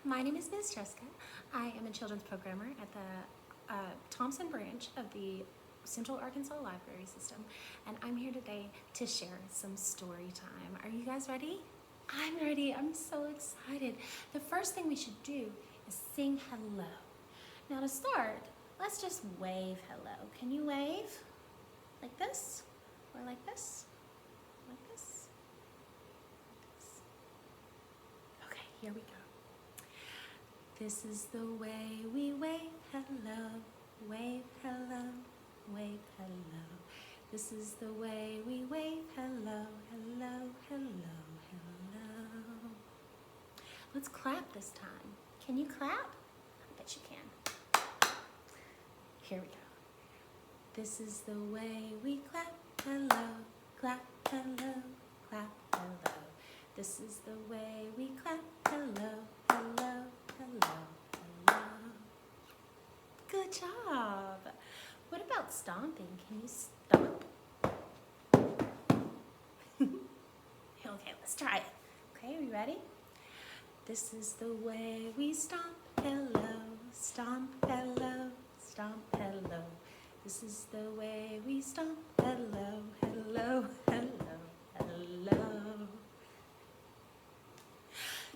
My name is Ms. Jessica. I am a children's programmer at the Thompson branch of the Central Arkansas Library System, and I'm here today to share some story time. Are you guys ready? I'm ready. I'm so excited. The first thing we should do is sing hello. Now to start, let's just wave hello. Can you wave? Like this? Or like this? Like this? Like this? Okay, here we go. This is the way we wave hello, wave hello, wave hello. This is the way we wave hello, hello, hello, hello. Let's clap this time. Can you clap? I bet you can. Here we go. This is the way we clap hello, clap hello, clap hello. This is the way we clap hello, hello, hello, hello. Good job. What about stomping? Can you stomp? Okay, let's try it. Okay, are you ready? This is the way we stomp hello, stomp hello, stomp hello. This is the way we stomp hello, hello, hello, hello.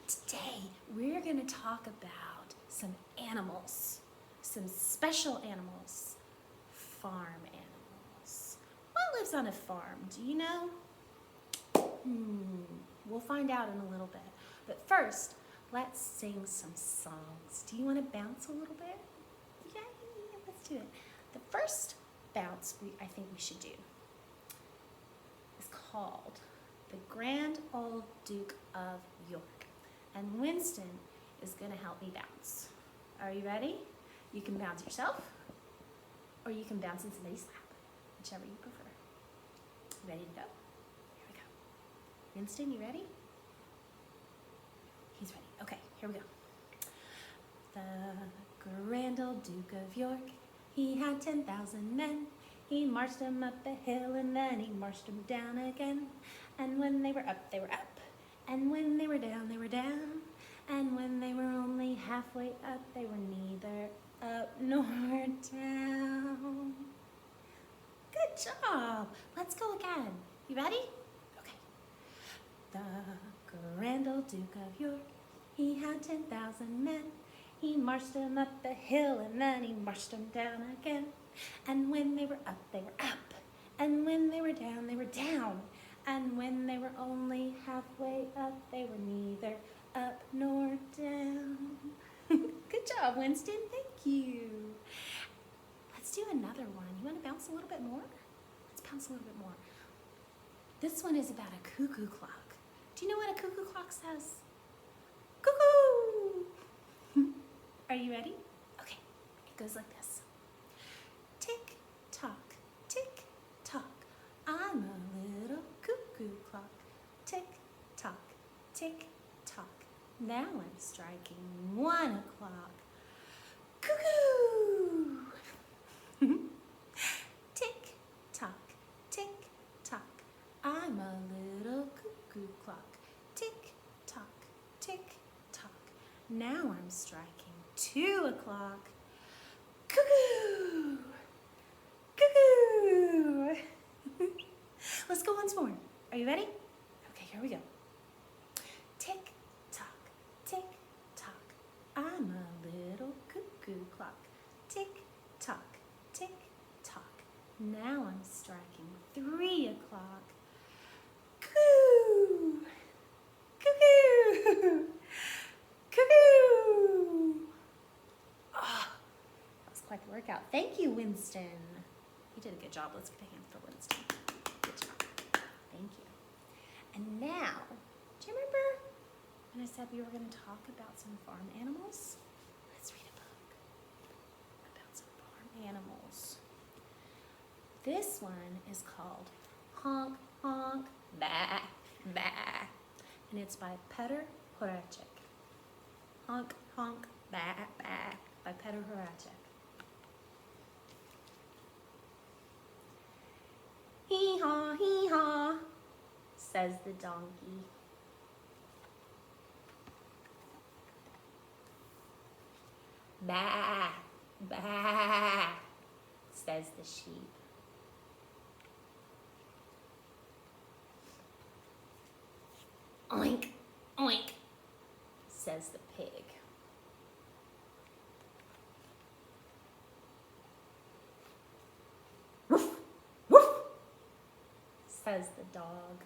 Today, we're going to talk about some animals, some special animals, farm animals. What lives on a farm? Do you know? We'll find out in a little bit. But first, let's sing some songs. Do you want to bounce a little bit? Yeah, let's do it. The first bounce I think we should do is called the Grand Old Duke of York. And Winston is going to help me bounce. Are you ready? You can bounce yourself, or you can bounce in somebody's lap, whichever you prefer. Ready to go? Here we go. Winston, you ready? He's ready. Okay, here we go. The Grand Old Duke of York, he had 10,000 men. He marched them up a hill and then he marched them down again. And when they were up, they were up. And when they were down, they were down. And when they were only halfway up, they were neither up nor down. Good job. Let's go again. You ready? Okay. The Grand Old Duke of York, he had 10,000 men. He marched them up the hill and then he marched them down again. And when they were up, they were up. And when they were down, they were down. And when they were only halfway up, they were neither up nor down. Good job, Winston. Thank you. Let's do another one. You want to bounce a little bit more? Let's bounce a little bit more. This one is about a cuckoo clock. Do you know what a cuckoo clock says? Cuckoo! Are you ready? Okay, it goes like this. Tick tock, tick tock. I'm a little cuckoo clock. Tick tock, tick tock. Now I'm striking 1 o'clock. Cuckoo! Tick tock, tick tock. I'm a little cuckoo clock. Tick tock, tick tock. Now I'm striking 2 o'clock. Cuckoo! Cuckoo! Let's go once more. Are you ready? Okay, here we go. Tick tock, tick tock. I'm a little cuckoo clock. Tick tock, tick tock. Now I'm striking 3 o'clock. Cuckoo! Cuckoo! Cuckoo! Oh, that was quite the workout. Thank you, Winston. You did a good job. Let's get a hand for Winston. Good job. Thank you. And now, do you remember when I said we were going to talk about some farm animals? Let's read a book about some farm animals. This one is called Honk, Honk, Bah, Bah. And it's by Petr Horacek. Honk, Honk, Bah, Bah by Petr Horacek. Hee-haw, says the donkey. Bah, bah, says the sheep. Oink, oink, says the pig. Woof, woof, says the dog.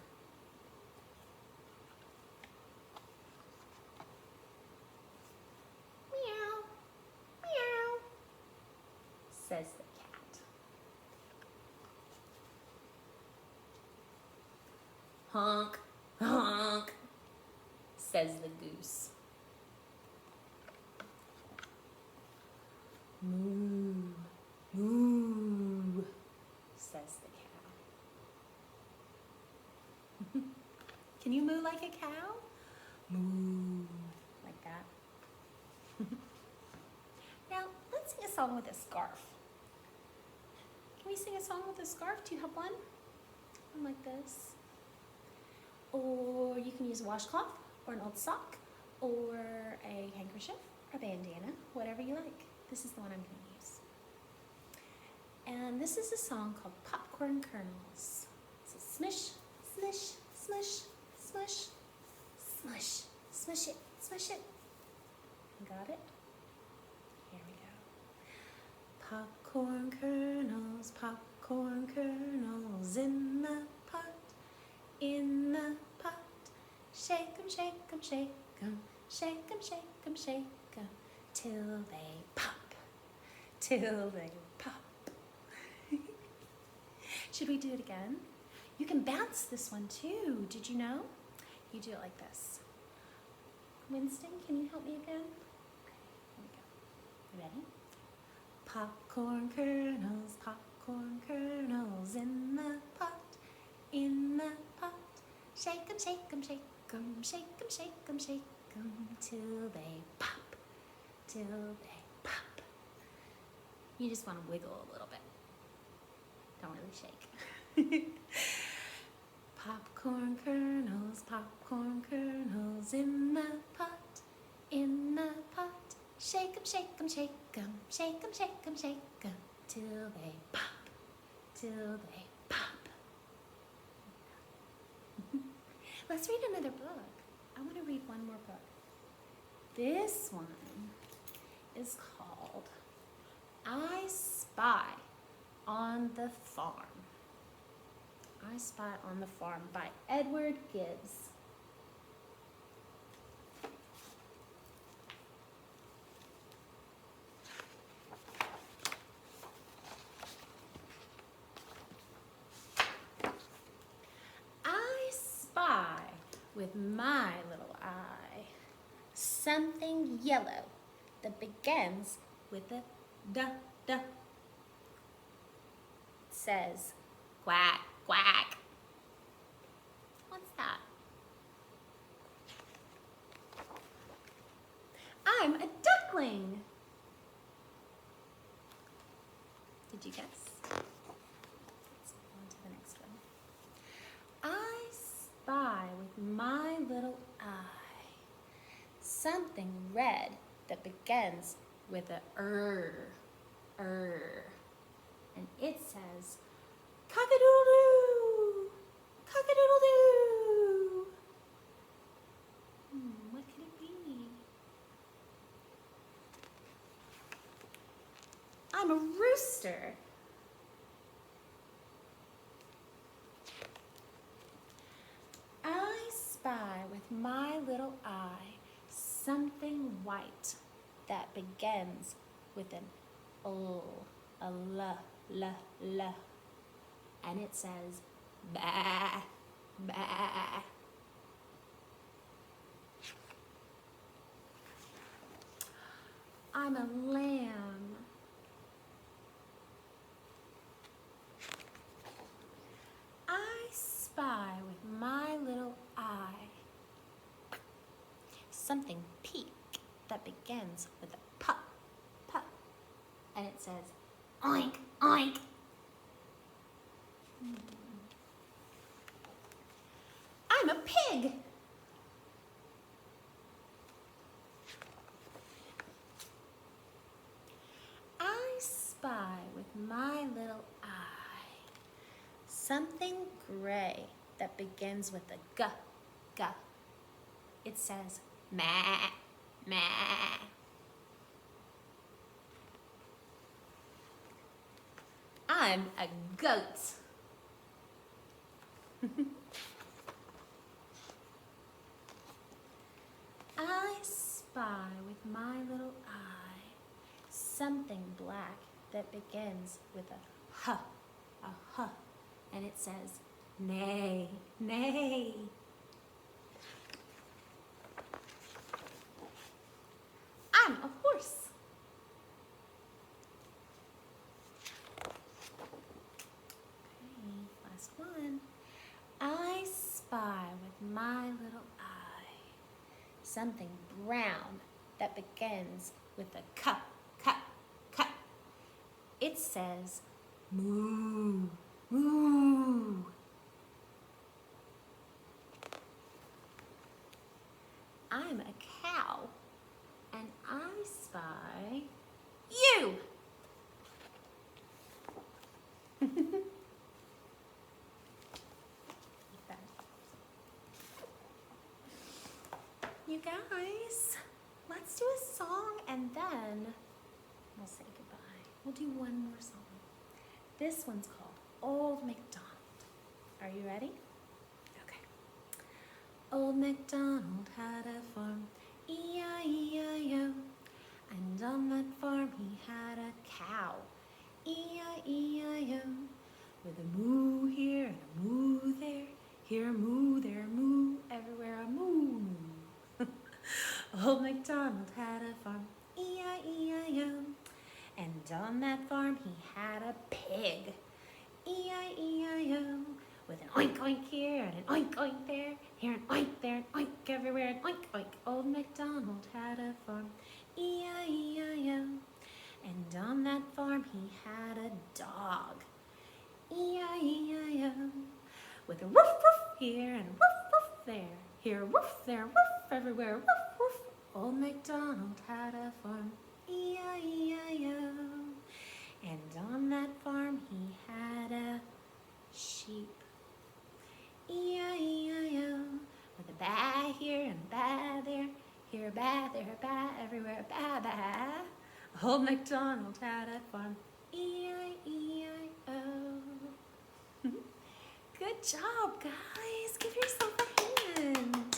Meow, meow, says the cat. Honk, honk, says the goose. Moo, moo, says the cow. Can you moo like a cow? Moo, like that. Now, let's sing a song with a scarf. Can we sing a song with a scarf? Do you have one? One like this. Or you can use a washcloth, or an old sock, or a handkerchief, or a bandana, whatever you like. This is the one I'm going to use. And this is a song called Popcorn Kernels. So smish, smish, smish, smush, smush, smush it, smush it. Got it? Here we go. Popcorn kernels in the pot, in the pot. Shake 'em, shake 'em, shake 'em, shake 'em, shake 'em, shake 'em, till they pop, till they pop. Should we do it again? You can bounce this one too. Did you know? You do it like this. Winston, can you help me again? Okay, here we go. You ready? Popcorn kernels in the pot, in the pot. Shake 'em, shake 'em, shake 'em, shake 'em, shake 'em, shake 'em, till they pop, till they pop. You just want to wiggle a little bit. Don't really shake. Popcorn kernels in the pot, in the pot. Shake 'em, shake 'em, shake 'em, shake 'em, shake 'em, shake 'em, till they pop, till they pop. Let's read another book. I want to read one more book. This one is called I Spy on the Farm. I Spy on the Farm by Edward Gibbs. I spy with my little eye something yellow that begins with a duh, duh. It says quack, quack. What's that? I'm a duckling. Did you guess? Let's go on to the next one. I spy with my little eye something red that begins with a and it says cock-a-doodle-doo, cock-a-doodle-doo. What could it be? I'm a rooster. I spy with my little eye something white that begins with an O, a L, and it says bah, bah. I'm a lamb. I spy with my little eye something pink that begins with a pup, pup, and it says oink, oink. I'm a pig. spy with my little eye something gray that begins with a G, G. It says, meh, meh. I'm a goat. I spy with my little eye something black that begins with a H, and it says, nay, nay. I'm a horse. Okay, last one. I spy with my little eye something brown that begins with a K, K, K. It says, moo, moo. I'm a cow, and I spy you. You guys, let's do a song and then we'll say goodbye. We'll do one more song. This one's called Old MacDonald. Are you ready? Okay. Old MacDonald had a farm, E-I-E-I-O. And on that farm he had a cow, E-I-E-I-O. With a moo here and a moo there, here a moo, there a moo, everywhere a moo moo. Old MacDonald had a farm, E-I-E-I-O. And on that farm he had a pig, E-I-E-I-O. With an oink oink here and an oink oink there, here an oink, there an oink, everywhere an oink oink. Old MacDonald had a farm, E-I-E-I-O. And on that farm he had a dog, E-I-E-I-O. With a woof woof here and a woof woof there, here a woof, there a woof, everywhere a woof woof. Old MacDonald had a farm, E-I-E-I-O. And on that farm he had a sheep, E-I-E-I-O. With a baa here and a baa there, here a baa, there a baa, everywhere a baa baa. Old MacDonald had a farm, E-I-E-I-O. Good job, guys. Give yourself a hand.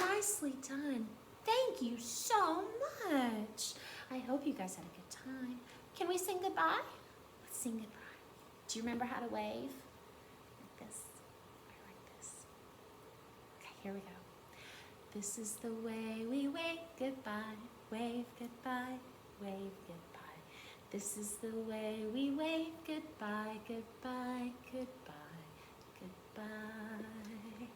Nicely done. Thank you so much. I hope you guys had a good time. Can we sing goodbye? Let's sing goodbye. Do you remember how to wave? Like this or like this? Okay, here we go. This is the way we wave goodbye. Wave goodbye, wave goodbye. This is the way we wave goodbye, goodbye, goodbye, goodbye.